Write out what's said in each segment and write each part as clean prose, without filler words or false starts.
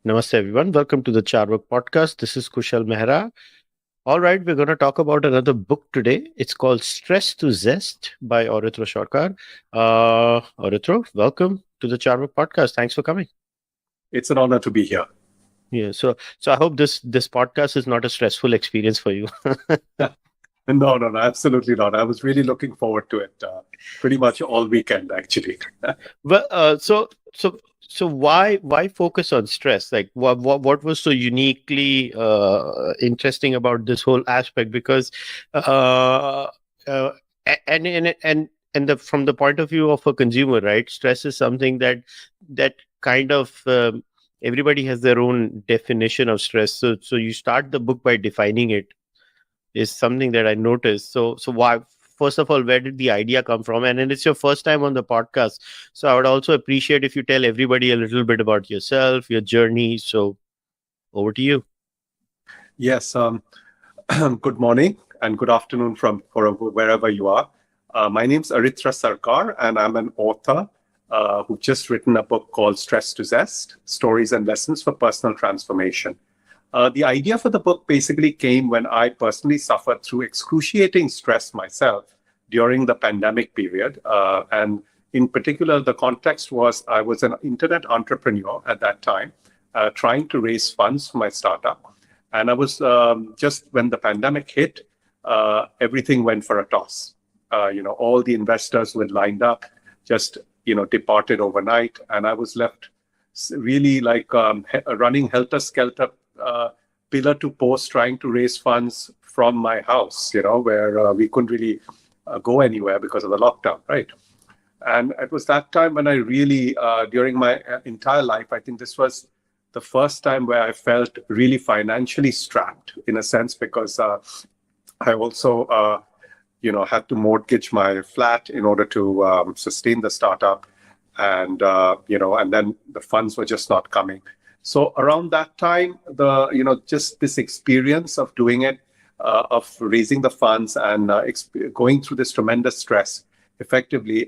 Namaste, everyone. Welcome to the Cārvāka podcast. This is kushalmehra. All right, we're going to talk about another book today. It's called To Zest by Aritra Sarkar. Aritra, welcome to the Cārvāka podcast. Thanks for coming. It's an honor to be here. Yeah, so I hope this podcast is not a stressful experience for you. No, absolutely not. I was really looking forward to it pretty much all weekend, actually. Well, so why focus on stress? Like what was so uniquely interesting about this whole aspect? Because from the point of view of a consumer, right? Stress is something that kind of everybody has their own definition of stress. So you start the book by defining it is something that I noticed. So why? First of all, where did the idea come from? And then it's your first time on the podcast. So I would also appreciate if you tell everybody a little bit about yourself, your journey. So over to you. Yes. Good morning and good afternoon from wherever you are. My name's Aritra Sarkar, and I'm an author who've just written a book called To Zest, Stories and Lessons for Personal Transformation. The idea for the book basically came when I personally suffered through excruciating stress myself during the pandemic period. And in particular, the context was I was an internet entrepreneur at that time, trying to raise funds for my startup. And I was just when the pandemic hit, everything went for a toss. All the investors who had lined up just, departed overnight. And I was left really like running helter-skelter, pillar to post, trying to raise funds from my house, where we couldn't really go anywhere because of the lockdown, right? And it was that time when I really, during my entire life, I think this was the first time where I felt really financially strapped, in a sense, because I also, had to mortgage my flat in order to sustain the startup, and and then the funds were just not coming. So around that time, just this experience of doing it, of raising the funds and going through this tremendous stress, effectively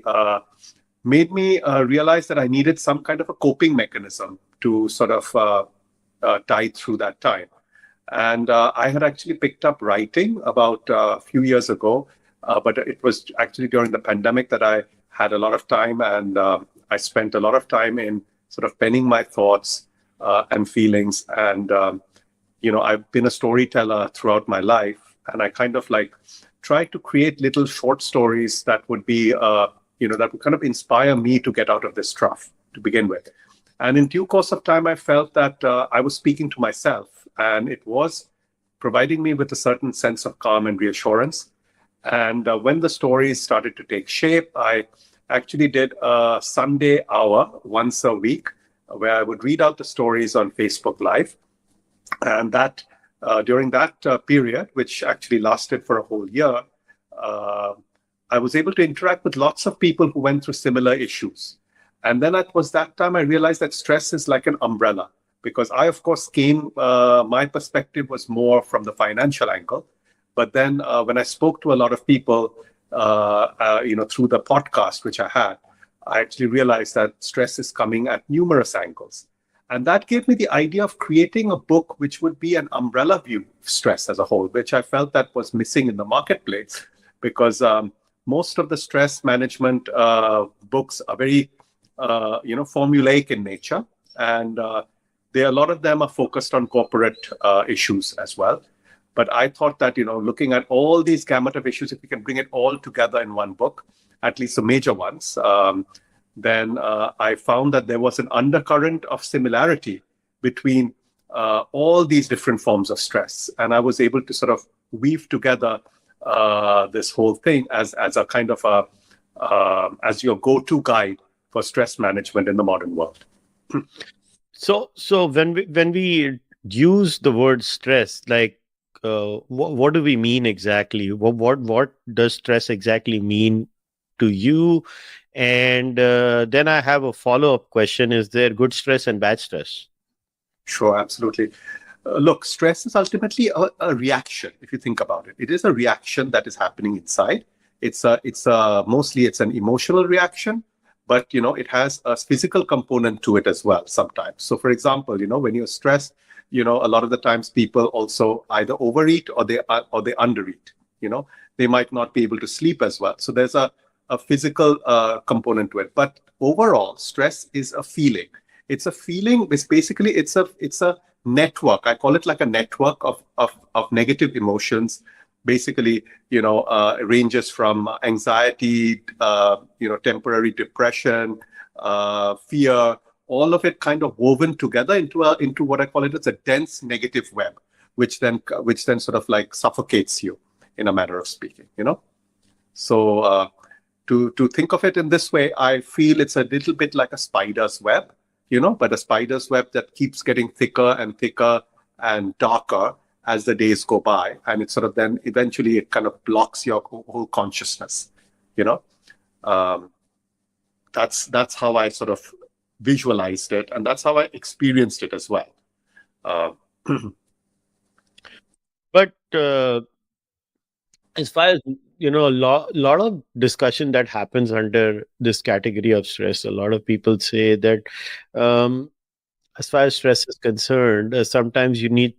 made me realize that I needed some kind of a coping mechanism to sort of tide through that time. And I had actually picked up writing about a few years ago, but it was actually during the pandemic that I had a lot of time, and I spent a lot of time in sort of penning my thoughts and feelings. And, I've been a storyteller throughout my life, and I kind of like try to create little short stories that would be, that would kind of inspire me to get out of this trough to begin with. And in due course of time, I felt that I was speaking to myself, and it was providing me with a certain sense of calm and reassurance. And when the stories started to take shape, I actually did a Sunday hour once a week, where I would read out the stories on Facebook Live. And that during that period, which actually lasted for a whole year, I was able to interact with lots of people who went through similar issues. And then it was that time I realized that stress is like an umbrella, because I, of course, my perspective was more from the financial angle. But then when I spoke to a lot of people, through the podcast, which I had, I actually realized that stress is coming at numerous angles. And that gave me the idea of creating a book which would be an umbrella view of stress as a whole, which I felt that was missing in the marketplace, because most of the stress management books are very, formulaic in nature. And a lot of them are focused on corporate issues as well. But I thought that, looking at all these gamut of issues, if we can bring it all together in one book, at least the major ones, then I found that there was an undercurrent of similarity between all these different forms of stress. And I was able to sort of weave together this whole thing as a kind of as your go-to guide for stress management in the modern world. So when we use the word stress, like what do we mean exactly? What does stress exactly mean to you? And then I have a follow-up question. Is there good stress and bad stress? Sure, absolutely. Look, stress is ultimately a reaction. If you think about it, it is a reaction that is happening inside. Mostly it's an emotional reaction, but it has a physical component to it as well sometimes. So for example, when you're stressed, a lot of the times people also either overeat or they undereat. They might not be able to sleep as well. So there's a physical component to it. But overall, stress is a feeling. It's a feeling. Basically it's a network. I call it like a network of negative emotions. Basically, it ranges from anxiety, temporary depression, fear, all of it kind of woven together into what I call it as a dense negative web, which then sort of like suffocates you, in a manner of speaking. So to think of it in this way, I feel it's a little bit like a spider's web, but a spider's web that keeps getting thicker and thicker and darker as the days go by, and it sort of then eventually it kind of blocks your whole consciousness. That's how I sort of visualized it, and that's how I experienced it as well. But as far as a lot of discussion that happens under this category of stress, a lot of people say that as far as stress is concerned, sometimes you need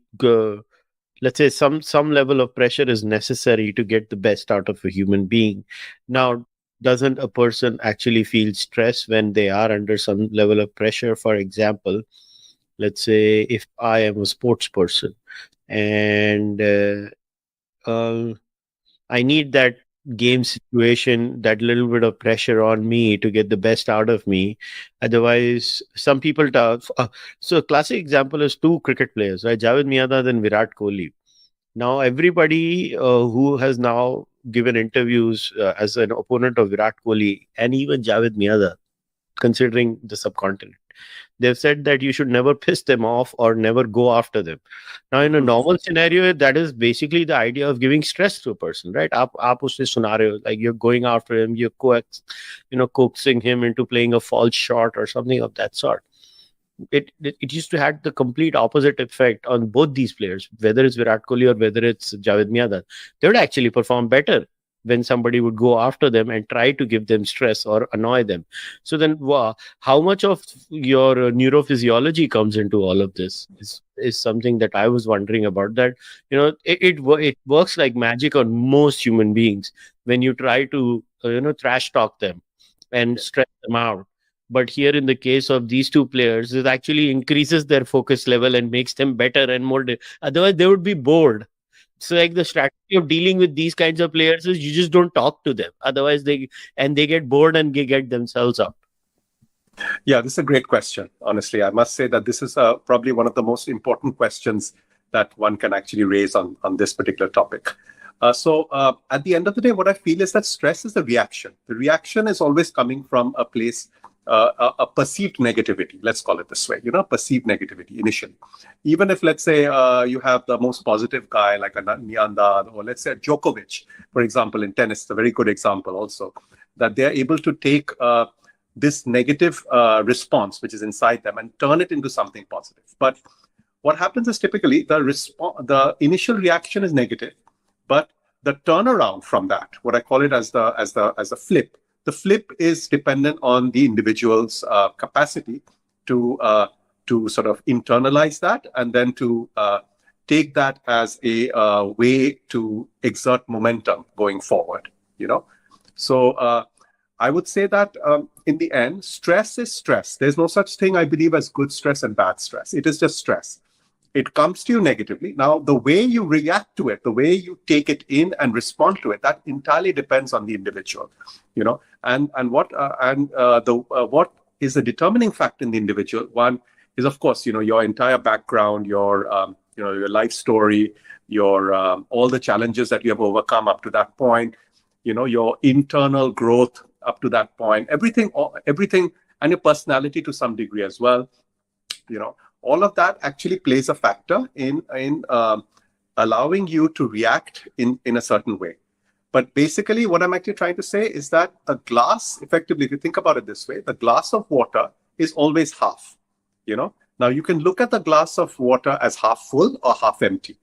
let's say some level of pressure is necessary to get the best out of a human being. Now, doesn't a person actually feel stress when they are under some level of pressure? For example, let's say if I am a sports person and I need that game situation, that little bit of pressure on me to get the best out of me. Otherwise, some people talk. So a classic example is two cricket players, right? Javed Miandad and Virat Kohli. Now, everybody who has now given interviews as an opponent of Virat Kohli and even Javed Miandad, considering the subcontinent, they've said that you should never piss them off or never go after them. Now, in a normal scenario, that is basically the idea of giving stress to a person, right? Aap usne suna rahe ho, like you're going after him, you're coaxing him into playing a false shot or something of that sort. It used to have the complete opposite effect on both these players, whether it's Virat Kohli or whether it's Javed Miandad. They would actually perform better when somebody would go after them and try to give them stress or annoy them. So then how much of your neurophysiology comes into all of this is something that I was wondering about. That it works like magic on most human beings when you try to trash talk them and stress them out. But here in the case of these two players, it actually increases their focus level and makes them better and more. Otherwise, they would be bored. So like the strategy of dealing with these kinds of players is you just don't talk to them. Otherwise, they get bored and they get themselves out. Yeah, this is a great question. Honestly, I must say that this is probably one of the most important questions that one can actually raise on this particular topic. So at the end of the day, what I feel is that stress is a reaction. The reaction is always coming from a place, a perceived negativity, let's call it this way, perceived negativity initially. Even if, let's say, you have the most positive guy like a Miandad, or let's say Djokovic, for example, in tennis, it's a very good example also, that they're able to take this negative response, which is inside them, and turn it into something positive. But what happens is typically the initial reaction is negative, but the turnaround from that, what I call it as the flip, the flip is dependent on the individual's capacity to sort of internalize that and then to take that as a way to exert momentum going forward. So I would say that in the end, stress is stress. There's no such thing, I believe, as good stress and bad stress. It is just stress. It comes to you negatively. Now, the way you react to it, the way you take it in and respond to it, that entirely depends on the individual. And what is the determining factor in the individual? One is, of course, your entire background, your life story, your all the challenges that you have overcome up to that point, your internal growth up to that point, everything, and your personality to some degree as well. All of that actually plays a factor in allowing you to react in a certain way. But basically, what I'm actually trying to say is that a glass, effectively, if you think about it this way, the glass of water is always half. Now you can look at the glass of water as half full or half empty.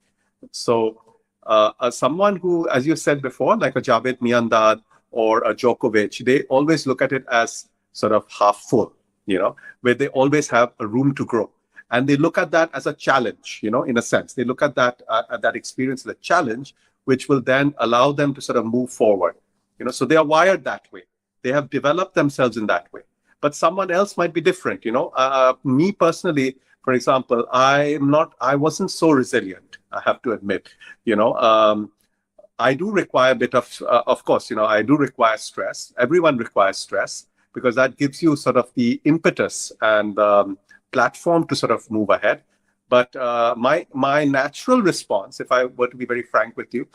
So someone who, as you said before, like a Javed Miandad or a Djokovic, they always look at it as sort of half full, where they always have a room to grow. And they look at that as a challenge, in a sense. They look at that experience as a challenge, which will then allow them to sort of move forward. So they are wired that way. They have developed themselves in that way. But someone else might be different. Me personally, for example, I wasn't so resilient, I have to admit. I do require a bit of course, I do require stress. Everyone requires stress, because that gives you sort of the impetus and platform to sort of move ahead. But my natural response, if I were to be very frank with you,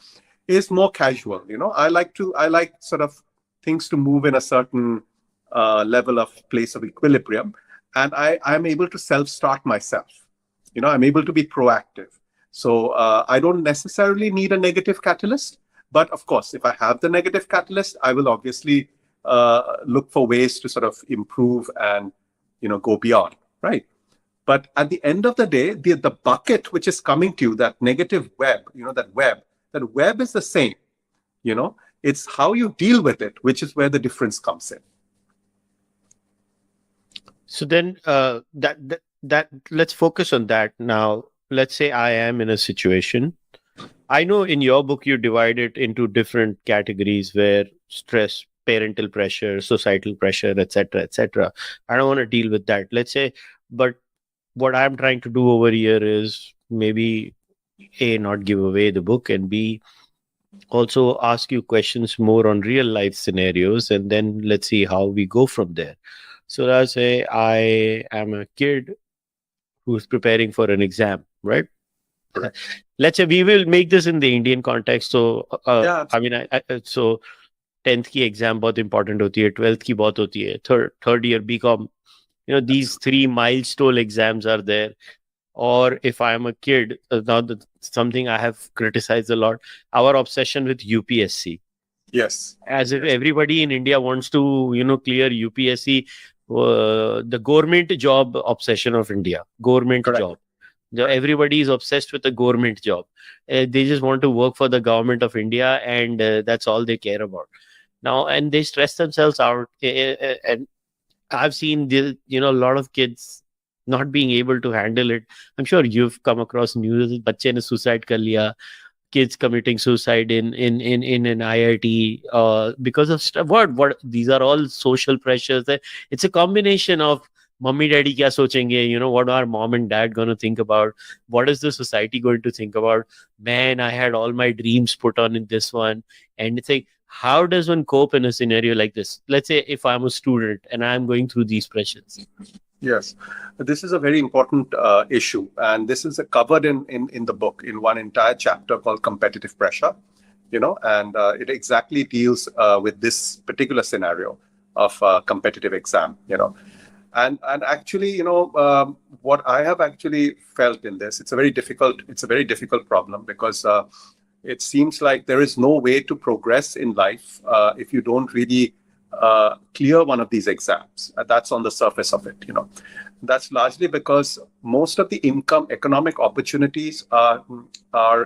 is more casual. I like sort of things to move in a certain level of place of equilibrium, and I'm able to self-start myself. I'm able to be proactive. So I don't necessarily need a negative catalyst, but of course, if I have the negative catalyst, I will obviously look for ways to sort of improve and go beyond, right? But at the end of the day, the bucket which is coming to you, that negative web, that web is the same. It's how you deal with it, which is where the difference comes in. So then that let's focus on that now. Let's say I am in a situation. I know in your book you divide it into different categories where stress, parental pressure, societal pressure, etc., etc. I don't want to deal with that. Let's say, but what I'm trying to do over here is maybe A, not give away the book, and B, also ask you questions more on real life scenarios, and then let's see how we go from there. So let's say I am a kid who's preparing for an exam, right? Correct. Let's say we will make this in the Indian context. So, Yeah. I mean, so 10th की exam बहुत important होती है, 12th की बहुत होती है, third year BCom. These three milestone exams are there. Or if I am a kid, something I have criticized a lot, our obsession with UPSC. Yes. As if everybody in India wants to, clear UPSC, the government job obsession of India, government Correct. job. Everybody is obsessed with the government job. They just want to work for the government of India, and that's all they care about. Now, and they stress themselves out. And I've seen a lot of kids not being able to handle it. I'm sure you've come across news. बच्चे ने suicide कर लिया. Kids committing suicide in an IIT because of stuff. What these are all social pressures. It's a combination of mummy daddy kya sochenge, what are mom and dad going to think about, what is the society going to think about. Man, I had all my dreams put on in this one. And it's like, how does one cope in a scenario like this? Let's say if I'm a student and I'm going through these pressures. Yes, this is a very important issue, and this is covered in the book in one entire chapter called competitive pressure, and it exactly deals with this particular scenario of competitive exam, and actually, what I have actually felt in this, it's a very difficult problem, because it seems like there is no way to progress in life if you don't really clear one of these exams. That's on the surface of it. That's largely because most of the economic opportunities are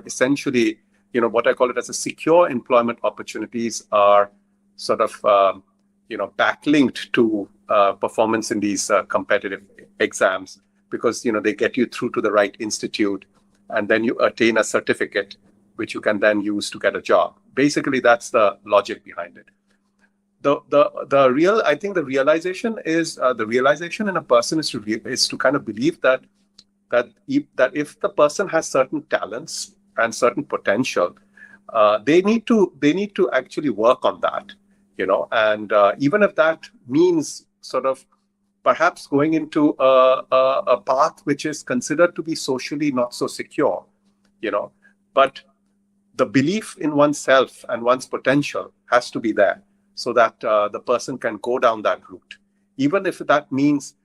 essentially, what I call it as a secure employment opportunities, are sort of backlinked to performance in these competitive exams, because they get you through to the right institute, and then you attain a certificate which you can then use to get a job. Basically, that's the logic behind it. I think the realization in a person is to kind of believe that if the person has certain talents and certain potential, they need to actually work on that, and even if that means sort of perhaps going into a path which is considered to be socially not so secure, but the belief in oneself and one's potential has to be there, so that the person can go down that route, even if that means,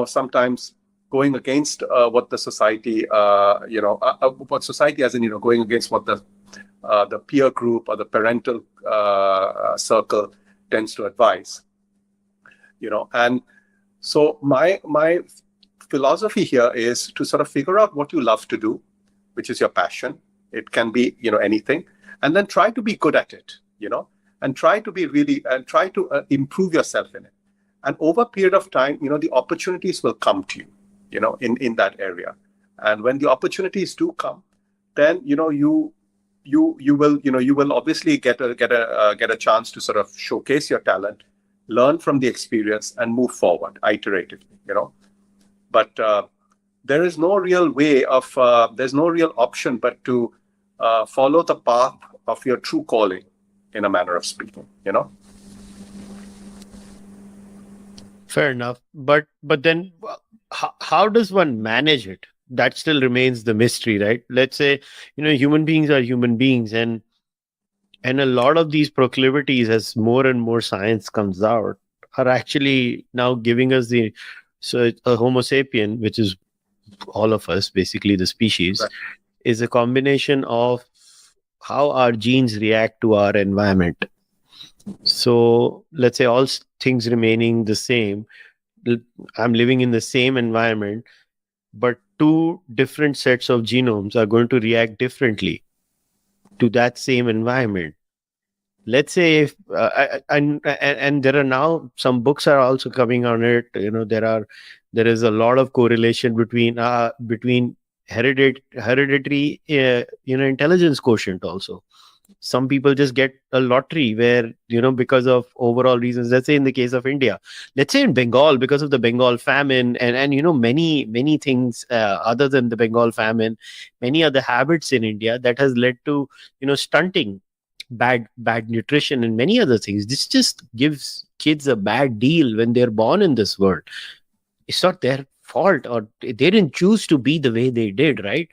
sometimes going against what the society, what society as in, going against what the peer group or the parental circle tends to advise, and so my philosophy here is to sort of figure out what you love to do, which is your passion. It can be, anything, and then try to be good at it, and try to be try to improve yourself in it. And over a period of time, the opportunities will come to you, in that area. And when the opportunities do come, then you will obviously get a chance to sort of showcase your talent, learn from the experience, and move forward iteratively. But there is no real way of there's no real option but to follow the path of your true calling, in a manner of speaking. Fair enough. But then how does one manage it? That still remains the mystery, right? Let's say, human beings are human beings, and a lot of these proclivities, as more and more science comes out, are actually now giving us a Homo sapien, which is all of us, basically the species, Right. is a combination of how our genes react to our environment. So let's say all things remaining the same, I'm living in the same environment, but two different sets of genomes are going to react differently to that same environment. Let's say if and there are now some books are also coming on it. There is a lot of correlation between hereditary intelligence quotient also. Some people just get a lottery where, because of overall reasons. Let's say in the case of India, let's say in Bengal, because of the Bengal famine and many things other than the Bengal famine, many other habits in India that has led to, stunting, bad nutrition, and many other things. This just gives kids a bad deal when they're born in this world. It's not their fault, or they didn't choose to be the way they did, right?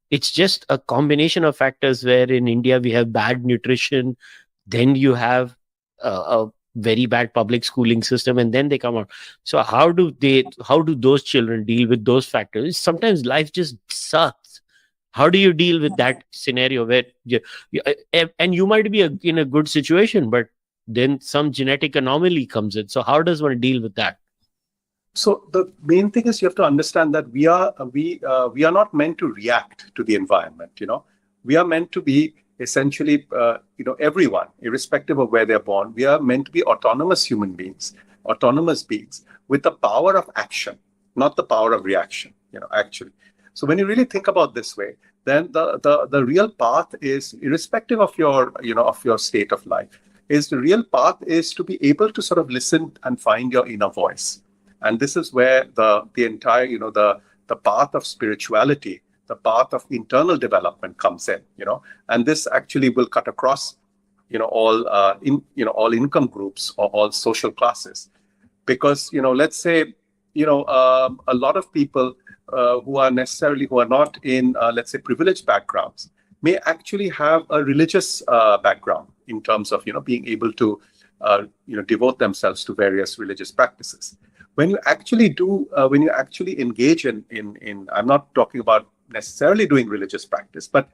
It's just a combination of factors where in India we have bad nutrition, then you have a very bad public schooling system, and then they come out. So how do those children deal with those factors? Sometimes life just sucks. How do you deal with that scenario where and you might be in a good situation, but then some genetic anomaly comes in? So how does one deal with that? So the main thing is you have to understand that we are not meant to react to the environment. We are meant to be essentially everyone, irrespective of where they're born. We are meant to be autonomous human beings, autonomous beings with the power of action, not the power of reaction. Actually. So when you really think about this way, then the real path is, irrespective of your state of life, is the real path is to be able to sort of listen and find your inner voice. And this is where the entire, the path of spirituality, the path of internal development comes in, and this actually will cut across, all income groups or all social classes. Because, let's say, a lot of people who are not in, let's say, privileged backgrounds may actually have a religious background in terms of, being able to, devote themselves to various religious practices. When you actually engage in, I'm not talking about necessarily doing religious practice, but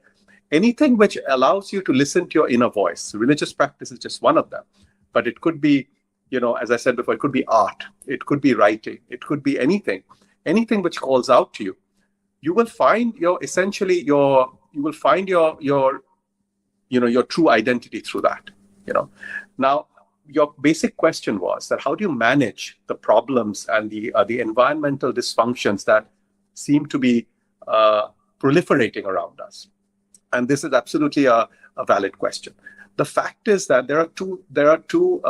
anything which allows you to listen to your inner voice. Religious practice is just one of them, but it could be, as I said before, it could be art, it could be writing, it could be anything which calls out to you. You will find your true identity through that. Now, your basic question was that how do you manage the problems and the environmental dysfunctions that seem to be proliferating around us? And this is absolutely a valid question. The fact is that there are two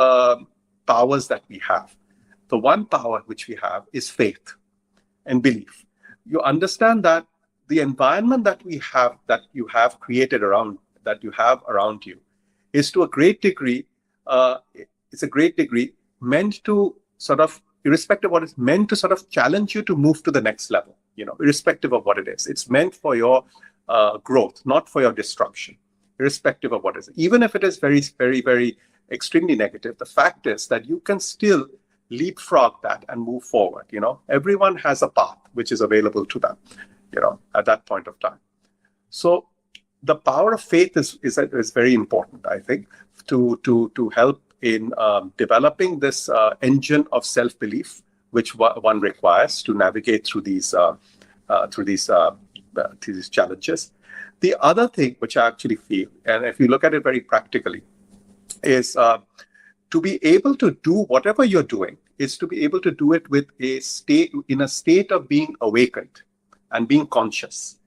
powers that we have. The one power which we have is faith and belief. You understand that the environment that you have created around you is to a great degree. It's a great degree meant to sort of, irrespective of what it's meant to sort of challenge you to move to the next level, irrespective of what it is. It's meant for your growth, not for your destruction, irrespective of what it is. Even if it is very, very, very extremely negative, the fact is that you can still leapfrog that and move forward. Everyone has a path which is available to them, at that point of time. So the power of faith is very important, I think, to help in developing this engine of self-belief, which one requires to navigate through these challenges. The other thing which I actually feel, and if you look at it very practically, is to be able to do whatever you're doing is to be able to do it with in a state of being awakened and being conscious,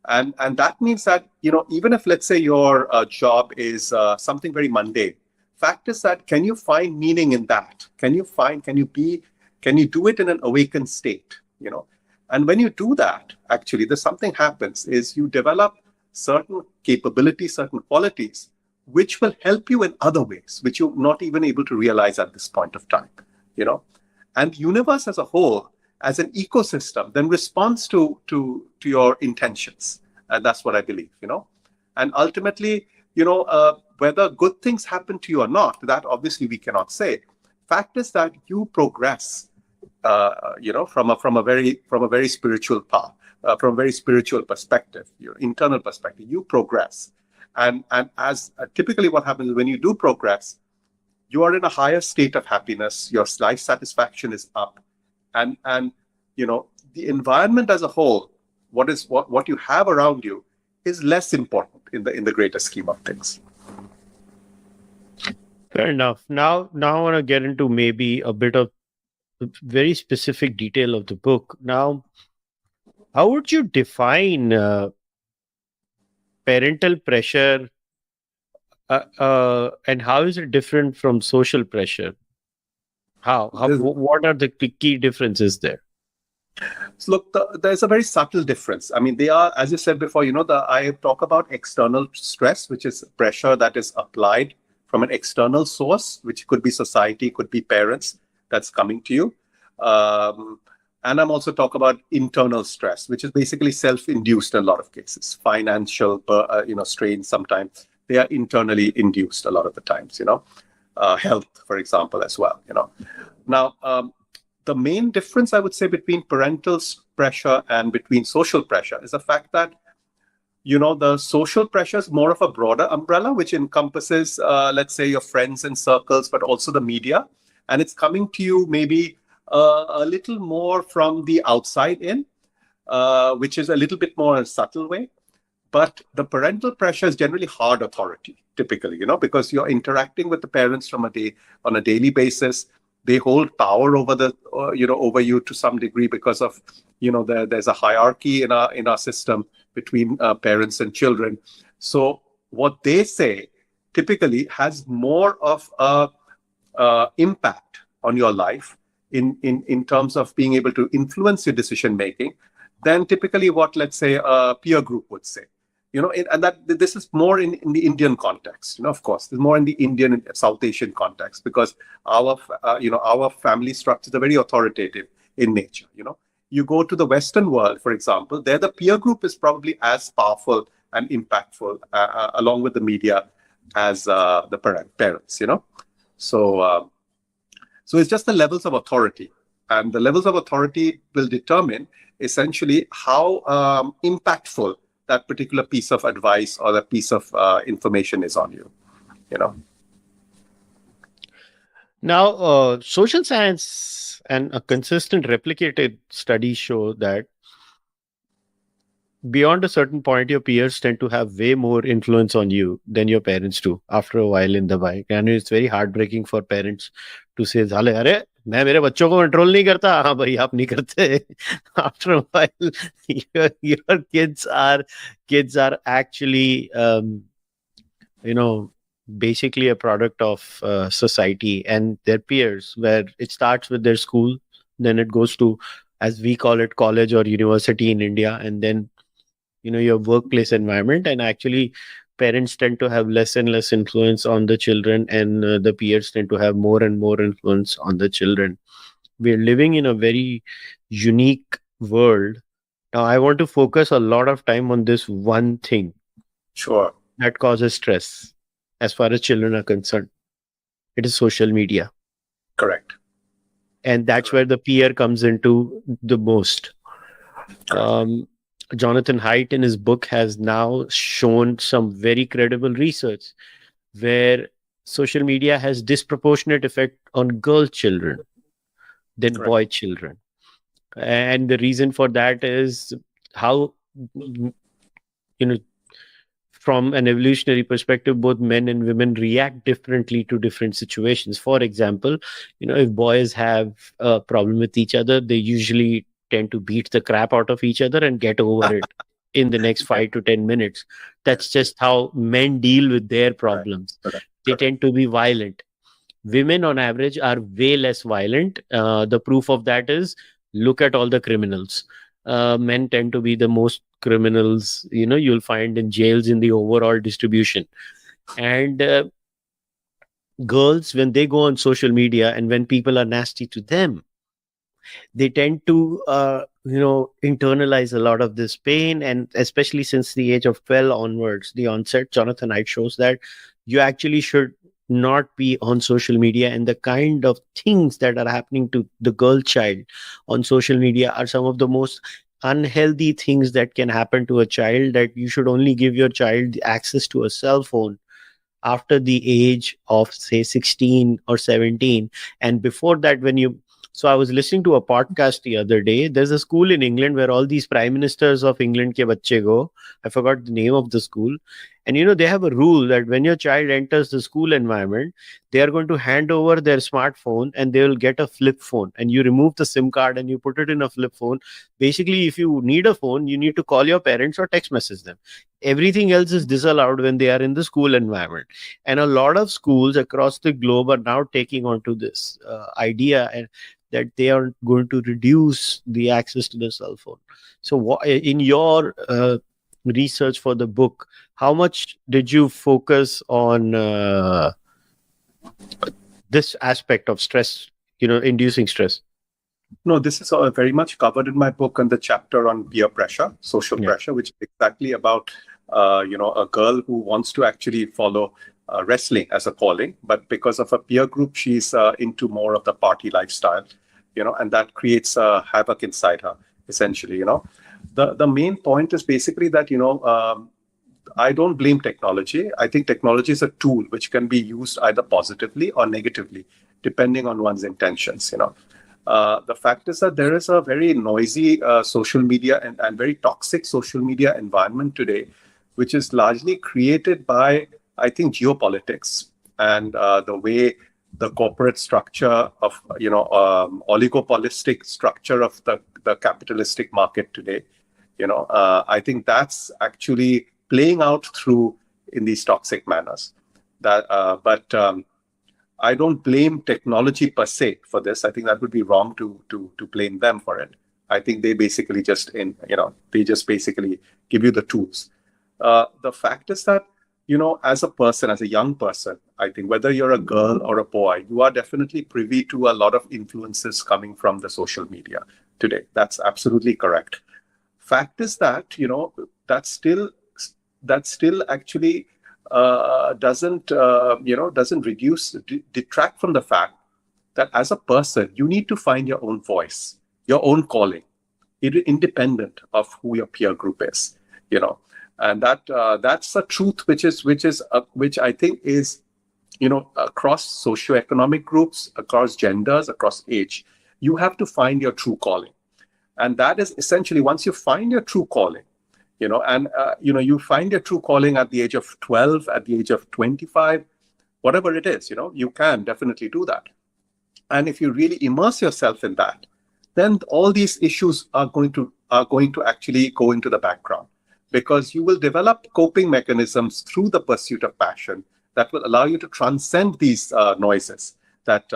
and that means that, even if, let's say, your job is something very mundane, fact is that, can you find meaning in that? Can you do it in an awakened state? And when you do that, actually, there's something happens is you develop certain capabilities, certain qualities, which will help you in other ways, which you're not even able to realize at this point of time, and universe as a whole, as an ecosystem, then responds to your intentions. And that's what I believe, and ultimately, whether good things happen to you or not, that obviously we cannot say. Fact is that you progress, from a very spiritual path, from a very spiritual perspective, your internal perspective, you progress. And as typically what happens is, when you do progress, you are in a higher state of happiness, your life satisfaction is up, and the environment as a whole, what you have around you, is less important in the greater scheme of things. Fair enough. Now I want to get into maybe a bit of very specific detail of the book. Now, how would you define parental pressure, and how is it different from social pressure? What are the key differences there? So look, there's a very subtle difference. I mean, they are, as you said before, I talk about external stress, which is pressure that is applied from an external source, which could be society, could be parents, that's coming to you. And I'm also talk about internal stress, which is basically self-induced in a lot of cases. Financial, strain sometimes. They are internally induced a lot of the times, health, for example, as well, Now, the main difference, I would say, between parental pressure and between social pressure is the fact that, the social pressure is more of a broader umbrella, which encompasses, let's say, your friends and circles, but also the media. And it's coming to you maybe a little more from the outside in, which is a little bit more in a subtle way. But the parental pressure is generally hard authority, typically, because you're interacting with the parents on a daily basis. They hold power over you to some degree because of, there's a hierarchy in our system between parents and children. So what they say typically has more of a impact on your life in terms of being able to influence your decision making than typically what, let's say, a peer group would say. And that this is more in the Indian context. Of course, there's more in the Indian and South Asian context, because our family structures are very authoritative in nature. You go to the Western world, for example, there the peer group is probably as powerful and impactful, along with the media, as the parents. So it's just the levels of authority, and the levels of authority will determine essentially how impactful that particular piece of advice or that piece of information is on you. Now, social science and a consistent replicated studies show that beyond a certain point, your peers tend to have way more influence on you than your parents do after a while in the bike. And it's very heartbreaking for parents to say, "Are, मैं मेरे बच्चों को control नहीं करता." हाँ भाई, आप नहीं करते. After a while, your kids are actually, basically a product of society and their peers, where it starts with their school, then it goes to, as we call it, college or university in India, and then your workplace environment. And actually, parents tend to have less and less influence on the children, and the peers tend to have more and more influence on the children. We're living in a very unique world. Now, I want to focus a lot of time on this one thing. Sure. That causes stress as far as children are concerned. It is social media. Correct. And that's where the peer comes into the most. Jonathan Haidt in his book has now shown some very credible research where social media has disproportionate effect on girl children than boy children. And the reason for that is how, from an evolutionary perspective, both men and women react differently to different situations. For example, if boys have a problem with each other, they usually tend to beat the crap out of each other and get over it in the next 5 to 10 minutes. That's just how men deal with their problems. They tend to be violent. Women on average are way less violent. The proof of that is, look at all the criminals. Men tend to be the most criminals you'll find in jails in the overall distribution. And girls, when they go on social media and when people are nasty to them, they tend to internalize a lot of this pain. And especially since the age of 12 onwards, the onset, Jonathan Haidt shows that you actually should not be on social media, and the kind of things that are happening to the girl child on social media are some of the most unhealthy things that can happen to a child, that you should only give your child access to a cell phone after the age of, say, 16 or 17. And before that, so I was listening to a podcast the other day. There's a school in England where all these prime ministers of England ke bacche go. I forgot the name of the school. And they have a rule that when your child enters the school environment, they are going to hand over their smartphone and they will get a flip phone. And you remove the SIM card and you put it in a flip phone. Basically, if you need a phone, you need to call your parents or text message them. Everything else is disallowed when they are in the school environment. And a lot of schools across the globe are now taking on to this idea, and that they are going to reduce the access to the cell phone. So in your research for the book, how much did you focus on this aspect of stress, inducing stress? No, this is very much covered in my book and the chapter on peer pressure, social pressure, which is exactly about a girl who wants to actually follow wrestling as a calling, but because of a peer group, she's into more of the party lifestyle, and that creates havoc inside her, essentially. The main point is basically that, I don't blame technology. I think technology is a tool which can be used either positively or negatively, depending on one's intentions. The fact is that there is a very noisy social media and very toxic social media environment today, which is largely created by, I think, geopolitics and the way the corporate structure of, oligopolistic structure of the capitalistic market today. I think that's actually playing out through in these toxic manners. But I don't blame technology per se for this. I think that would be wrong to blame them for it. I think they basically they just basically give you the tools. The fact is that, as a person, as a young person, I think whether you're a girl or a boy, you are definitely privy to a lot of influences coming from the social media today. That's absolutely correct. Fact is that, that still actually doesn't detract from the fact that as a person, you need to find your own voice, your own calling, independent of who your peer group is, and that's a truth which I think is, across socioeconomic groups, across genders, across age. You have to find your true calling, and that is essentially, once you find your true calling, you find your true calling at the age of 12, at the age of 25, whatever it is, you can definitely do that. And if you really immerse yourself in that, then all these issues are going to actually go into the background, because you will develop coping mechanisms through the pursuit of passion that will allow you to transcend these noises that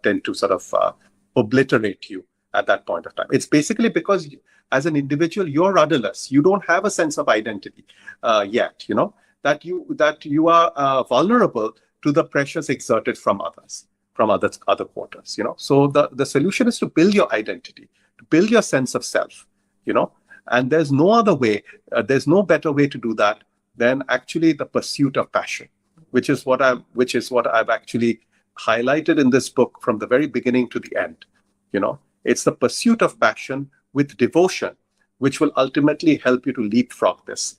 tend to sort of obliterate you at that point of time. It's basically because as an individual, you're rudderless. You don't have a sense of identity yet, that you are vulnerable to the pressures exerted from others, from other quarters, So the solution is to build your identity, to build your sense of self, and there's no other way, there's no better way to do that than actually the pursuit of passion, which is what I've actually highlighted in this book from the very beginning to the end. It's the pursuit of passion with devotion, which will ultimately help you to leapfrog this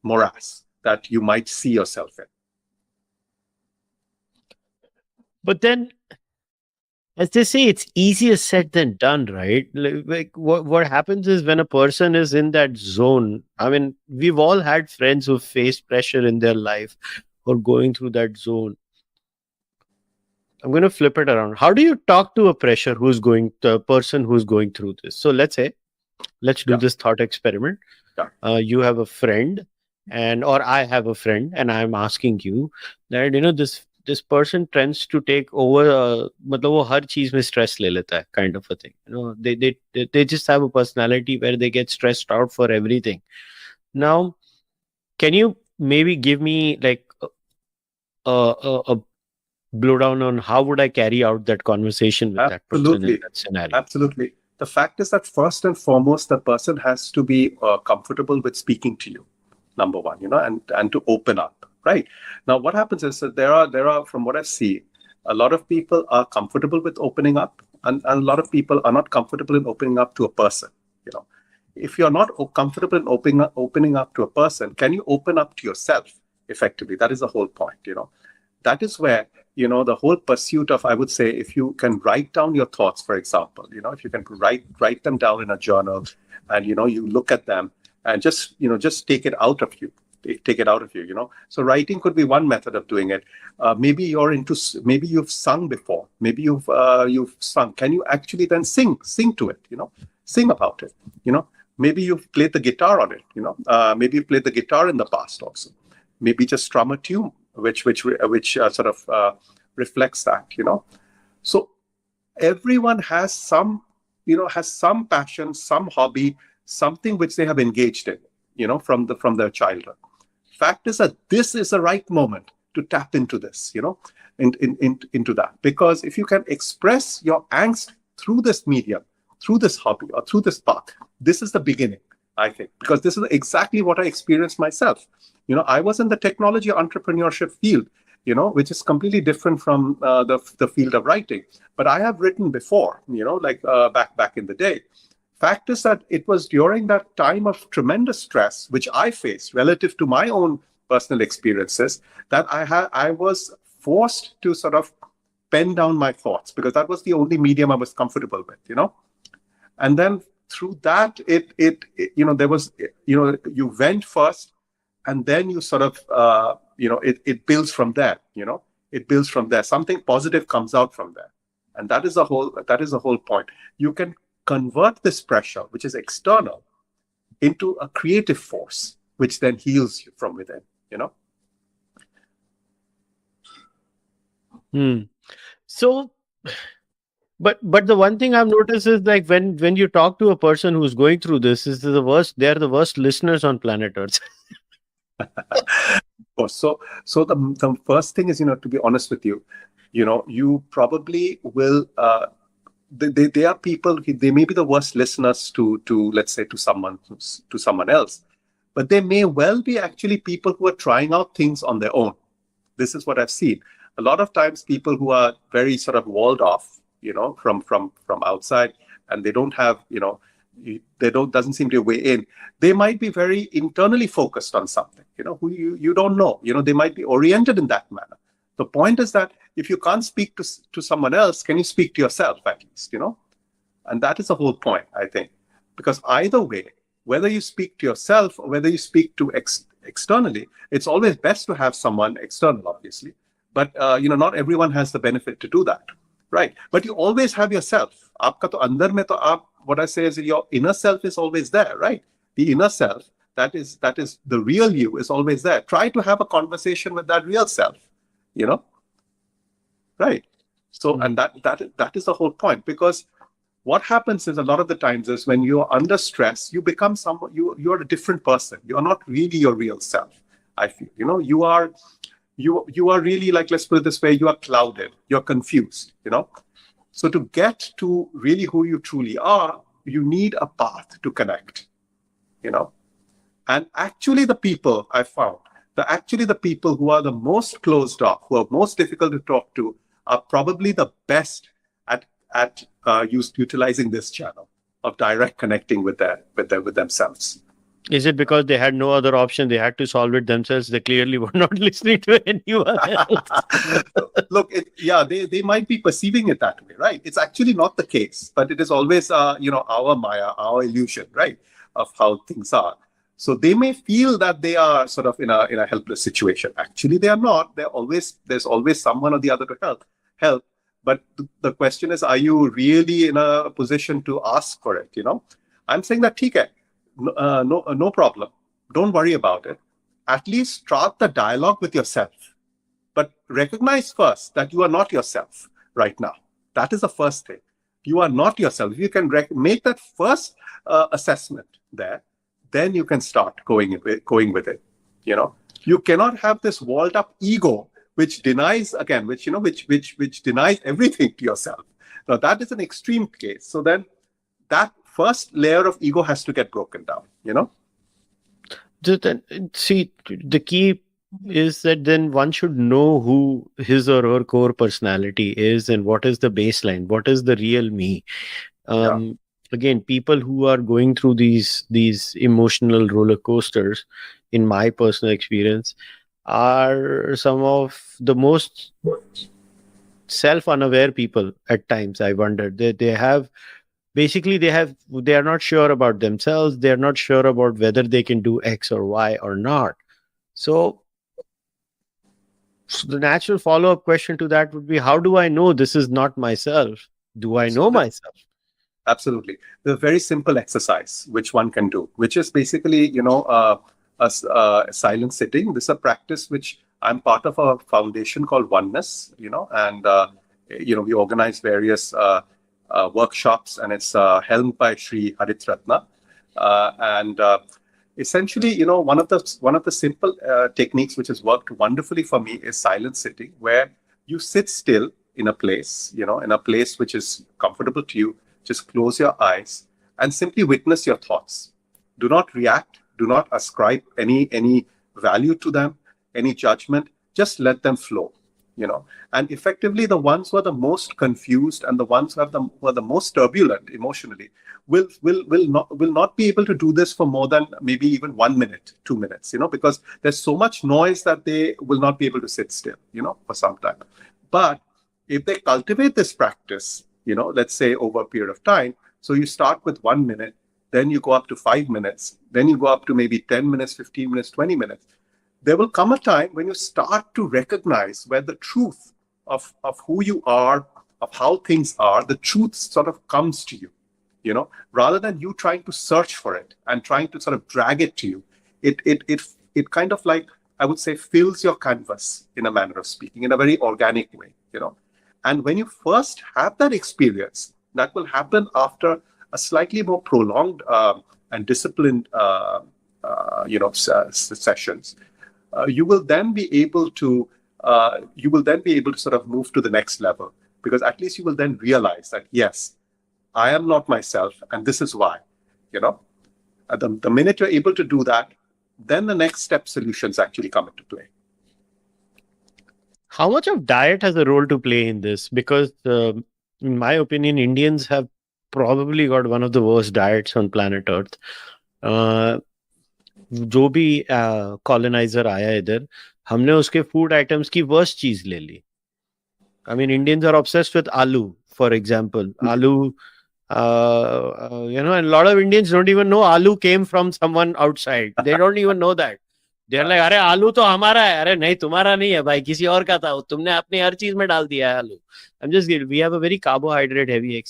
morass that you might see yourself in. But then, as they say, it's easier said than done, right? Like what happens is when a person is in that zone. I mean, we've all had friends who face pressure in their life or going through that zone. I'm going to flip it around. How do you talk to a person who's going through this? So let's do Yeah. this thought experiment. Yeah. You have a friend, or I have a friend, and I'm asking you that this person tends to take over. मतलब वो हर चीज में stress ले लेता है, kind of a thing. They just have a personality where they get stressed out for everything. Now, can you maybe give me like a blowdown on how would I carry out that conversation with that person in that scenario? Absolutely. The fact is that first and foremost, the person has to be comfortable with speaking to you, number one, and to open up, right? Now, what happens is that there are, from what I see, a lot of people are comfortable with opening up, and a lot of people are not comfortable in opening up to a person, If you're not comfortable in opening up to a person, can you open up to yourself effectively? That is the whole point, That is where, the whole pursuit of, I would say, if you can write down your thoughts, for example, if you can write them down in a journal and, you look at them and just take it out of you. So writing could be one method of doing it. Maybe you've sung before. Maybe you've sung. Can you actually then sing to it, sing about it, Maybe you've played the guitar on it, maybe you've played the guitar in the past also. Maybe just strum a tune which sort of reflects that, So everyone has some passion, some hobby, something which they have engaged in, from their childhood. Fact is that this is the right moment to tap into this, into that. Because if you can express your angst through this medium, through this hobby or through this path, this is the beginning, I think, because this is exactly what I experienced myself. I was in the technology entrepreneurship field, which is completely different from the field of writing. But I have written before, back in the day. Fact is that it was during that time of tremendous stress, which I faced relative to my own personal experiences, that I was forced to sort of pen down my thoughts, because that was the only medium I was comfortable with, And then through that, there was, you went first, and then you sort of, it builds from there, It builds from there. Something positive comes out from there. And that is the whole point. You can convert this pressure, which is external, into a creative force, which then heals you from within, So, but the one thing I've noticed is like when you talk to a person who's going through this, is the worst. They're the worst listeners on planet Earth. So the first thing is, to be honest with you, you probably will. They are people. They may be the worst listeners to let's say to someone else, but they may well be actually people who are trying out things on their own. This is what I've seen. A lot of times, people who are very sort of walled off, from outside, and they don't have, doesn't seem to weigh in. They might be very internally focused on something, who you don't know. They might be oriented in that manner. The point is that if you can't speak to someone else, can you speak to yourself at least, And that is the whole point, I think. Because either way, whether you speak to yourself or whether you speak to externally, it's always best to have someone external, obviously. But, not everyone has the benefit to do that, right? But you always have yourself. Aapka to andar mein to what I say is your inner self is always there, right? The inner self, that is the real you, is always there. Try to have a conversation with that real self, right? So, and that is the whole point, because what happens is a lot of the times is when you are under stress, you become someone, you are a different person. You are not really your real self, I feel. You are really, like, let's put it this way, you are clouded, you're confused, So to get to really who you truly are, you need a path to connect, And actually the people I found, the people who are the most closed off, who are most difficult to talk to, are probably the best at utilizing this channel of direct connecting with themselves. Is it because they had no other option? They had to solve it themselves. They clearly were not listening to anyone else. Look, they might be perceiving it that way, right? It's actually not the case, but it is always, our maya, our illusion, right, of how things are. So they may feel that they are sort of in a helpless situation. Actually, they are not. There's always someone or the other to help. But the question is, are you really in a position to ask for it? I'm saying that, okay, no problem. Don't worry about it. At least start the dialogue with yourself. But recognize first that you are not yourself right now. That is the first thing. You are not yourself. If you can make that first assessment there, then you can start going with it. You cannot have this walled up ego which denies again, which denies everything to yourself. Now that is an extreme case. So then that first layer of ego has to get broken down. See, the key is that then one should know who his or her core personality is and what is the baseline, what is the real me. Again, people who are going through these emotional roller coasters, in my personal experience, are some of the most self-unaware people at times. I wonder, they are not sure about themselves. They are not sure about whether they can do X or Y or not. So the natural follow-up question to that would be, how do I know this is not myself? Do I know myself? Absolutely. There's a very simple exercise which one can do, which is basically, silent sitting. This is a practice which I'm part of a foundation called Oneness, and, we organize various workshops, and it's helmed by Sri Haritratna. And essentially, one of the simple techniques which has worked wonderfully for me is silent sitting, where you sit still in a place, in a place which is comfortable to you. Just close your eyes and simply witness your thoughts. Do not react. Do not ascribe any value to them, any judgment. Just let them flow. And effectively, the ones who are the most confused and the ones who are the most turbulent emotionally will not be able to do this for more than maybe even 1 minute, 2 minutes. Because there's so much noise that they will not be able to sit still. For some time. But if they cultivate this practice, let's say over a period of time, so you start with 1 minute, then you go up to 5 minutes, then you go up to maybe 10 minutes, 15 minutes, 20 minutes. There will come a time when you start to recognize where the truth of who you are, of how things are, the truth sort of comes to you, rather than you trying to search for it and trying to sort of drag it to you. It kind of, like, I would say, fills your canvas, in a manner of speaking, in a very organic way, And when you first have that experience, that will happen after a slightly more prolonged and disciplined, sessions. You will then be able to sort of move to the next level, because at least you will then realize that, yes, I am not myself, and this is why. The minute you're able to do that, then the next step solutions actually come into play. How much of diet has a role to play in this? Because in my opinion, Indians have probably got one of the worst diets on planet Earth. जो भी colonizer आया इधर, हमने उसके food items की worst चीज ले ली. I mean, Indians are obsessed with aloo, for example. Aloo, and a lot of Indians don't even know aloo came from someone outside. They don't even know that. They're like, अरे आलू तो हमारा है. अरे नहीं, तुम्हारा नहीं है भाई, किसी और का था. तुमने अपनी हर चीज में डाल दिया है आलू. I'm just kidding. We have a very carbohydrate heavy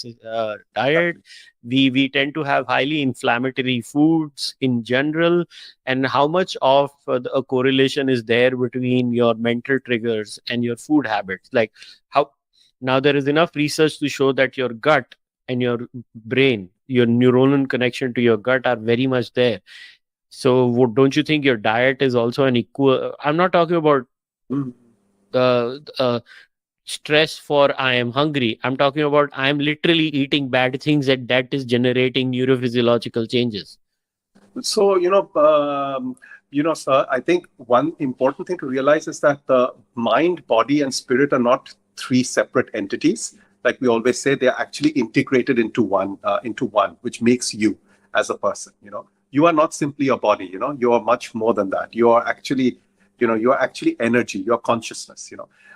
diet. We tend to have highly inflammatory foods in general. And how much of a correlation is there between your mental triggers and your food habits? Like, how now there is enough research to show that your gut and your brain, your neuronal connection to your gut are very much there. So don't you think your diet is also an equal? I'm not talking about stress for I am hungry. I'm talking about I am literally eating bad things, and that is generating neurophysiological changes. So, sir, I think one important thing to realize is that the mind, body, and spirit are not three separate entities. Like we always say, they are actually integrated into one, which makes you as a person. you are not simply your body, you are much more than that. You are actually, you are actually energy, your consciousness.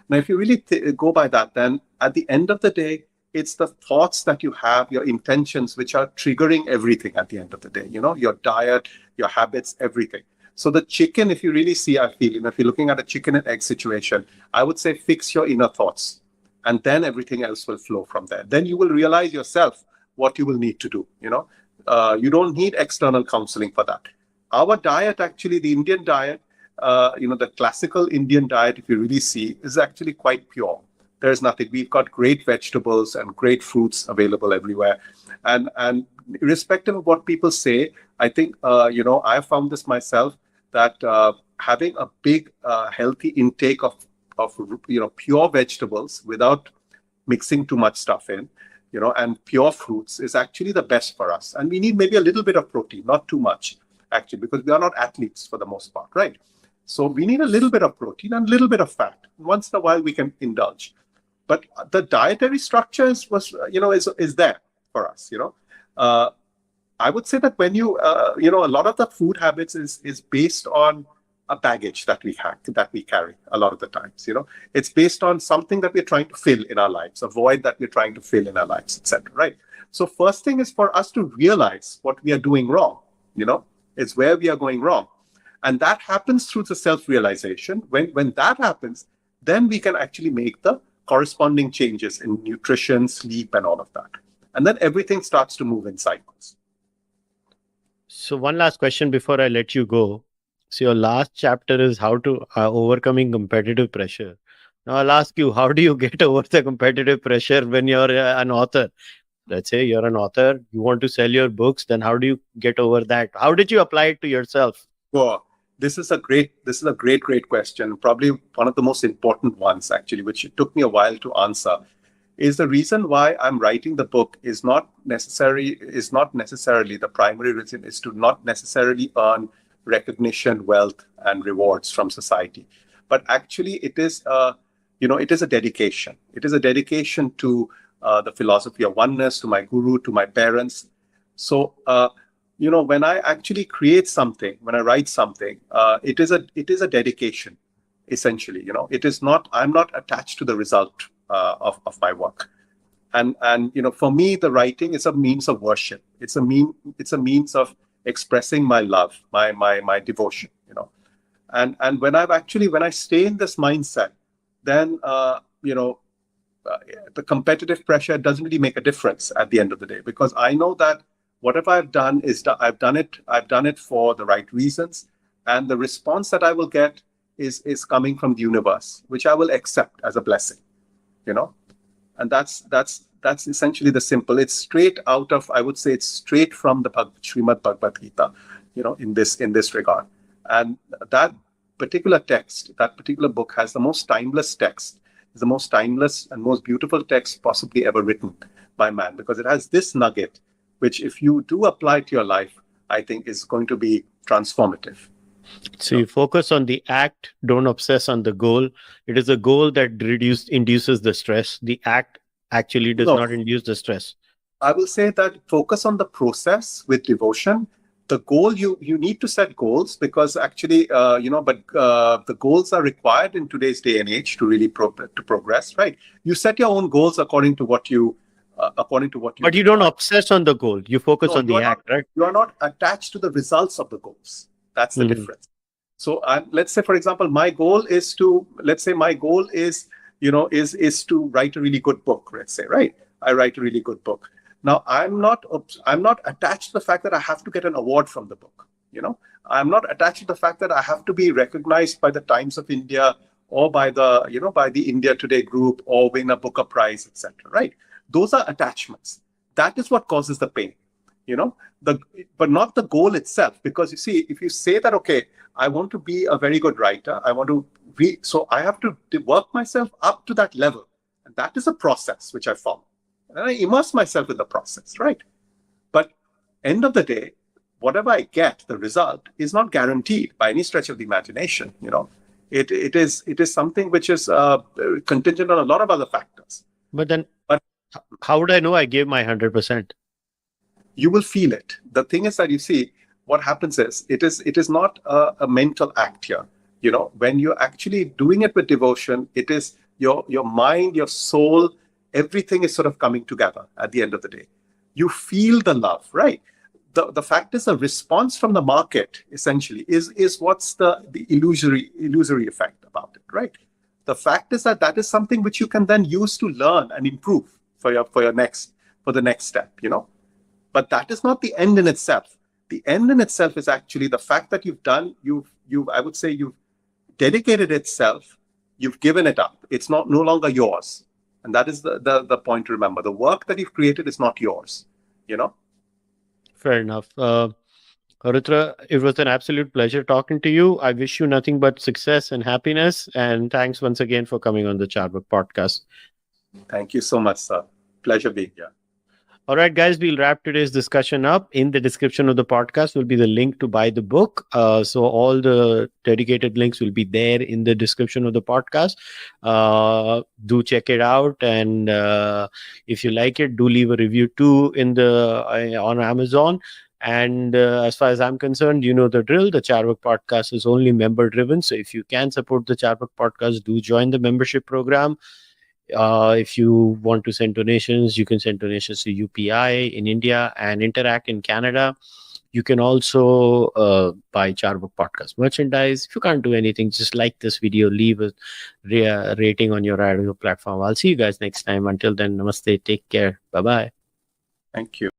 Now, if you really go by that, then at the end of the day, it's the thoughts that you have, your intentions, which are triggering everything at the end of the day, your diet, your habits, everything. So the chicken, if you really see, I feel, if you're looking at a chicken and egg situation, I would say fix your inner thoughts, and then everything else will flow from there. Then you will realize yourself what you will need to do. You don't need external counseling for that. Our diet, actually, the Indian diet, the classical Indian diet, if you really see, is actually quite pure. There's nothing. We've got great vegetables and great fruits available everywhere. And irrespective of what people say, I think, I found this myself, that having a big, healthy intake of pure vegetables without mixing too much stuff in, and pure fruits is actually the best for us. And we need maybe a little bit of protein, not too much, actually, because we are not athletes for the most part, right? So we need a little bit of protein and a little bit of fat. Once in a while, we can indulge. But the dietary structures is there for us. I would say that when you, a lot of the food habits is based on a baggage that we carry a lot of the times. It's based on something that we're trying to fill in our lives, a void that we're trying to fill in our lives, etc. Right? So first thing is for us to realize what we are doing wrong. It's where we are going wrong, and that happens through the self-realization. When that happens, then we can actually make the corresponding changes in nutrition, sleep, and all of that, and then everything starts to move in cycles. So one last question before I let you go. So your last chapter is how to overcoming competitive pressure. Now I'll ask you, how do you get over the competitive pressure when you're an author? Let's say you're an author, you want to sell your books, then how do you get over that? How did you apply it to yourself? Well, this is a great question. Probably one of the most important ones, actually, which it took me a while to answer. Is the reason why I'm writing the book is not necessarily the primary reason is to not necessarily earn recognition, wealth, and rewards from society, but actually it is it is a dedication. It is a dedication to the philosophy of oneness, to my guru, to my parents. So when I actually create something, when I write something, it is a dedication, essentially. It is not. I'm not attached to the result of my work, and for me, the writing is a means of worship. It's a means of expressing my love, my devotion. And when I stay in this mindset, then the competitive pressure doesn't really make a difference at the end of the day, because I know that whatever I've done is I've done it for the right reasons, and the response that I will get is coming from the universe, which I will accept as a blessing. And that's essentially the simple. It's straight out of, I would say, it's straight from the Srimad Bhagavad Gita, in this regard. And that particular text, that particular book has the most timeless text. It's the most timeless and most beautiful text possibly ever written by man, because it has this nugget, which if you do apply to your life, I think is going to be transformative. So you focus on the act, don't obsess on the goal. It is a goal that induces the stress. The act actually does not induce the stress. I will say that focus on the process with devotion. The goal, you need to set goals, because actually, the goals are required in today's day and age to really to progress, right? You set your own goals according to what you. But you don't obsess on the goal. You focus on the act, right? You are not attached to the results of the goals. That's the difference. So let's say, for example, my goal is to write a really good book. Let's say, right? I write a really good book. Now, I'm not attached to the fact that I have to get an award from the book. I'm not attached to the fact that I have to be recognized by the Times of India or by the India Today group or win a Booker Prize, etc. Right? Those are attachments. That is what causes the pain. But not the goal itself. Because you see, if you say that, okay, I want to be a very good writer, so I have to work myself up to that level. And that is a process which I follow. And I immerse myself in the process, right? But end of the day, whatever I get, the result is not guaranteed by any stretch of the imagination. It is something which is contingent on a lot of other factors. But how would I know I gave my 100%? You will feel it. The thing is that, you see, what happens is it is not a mental act here. When you're actually doing it with devotion, it is your mind, your soul, everything is sort of coming together at the end of the day. You feel the love, right? The fact is, a response from the market essentially is what's the illusory effect about it, right? The fact is that is something which you can then use to learn and improve for the next step, But that is not the end in itself. The end in itself is actually the fact that I would say you've dedicated itself, you've given it up. It's no longer yours. And that is the point to remember. The work that you've created is not yours, Fair enough. Aritra, it was an absolute pleasure talking to you. I wish you nothing but success and happiness. And thanks once again for coming on the Cārvāka podcast. Thank you so much, sir. Pleasure being here. All right, guys, we'll wrap today's discussion up. In the description of the podcast will be the link to buy the book. So all the dedicated links will be there in the description of the podcast. Do check it out. And if you like it, do leave a review too on Amazon. And as far as I'm concerned, you know the drill. The Cārvāka podcast is only member driven. So if you can support the Cārvāka podcast, do join the membership program. If you want to send donations, you can send donations to UPI in India and Interact in Canada. You can also buy Cārvāka podcast merchandise. If you can't do anything, just like this video, leave a rating on your radio platform. I'll see you guys next time. Until then, namaste. Take care. Bye-bye. Thank you.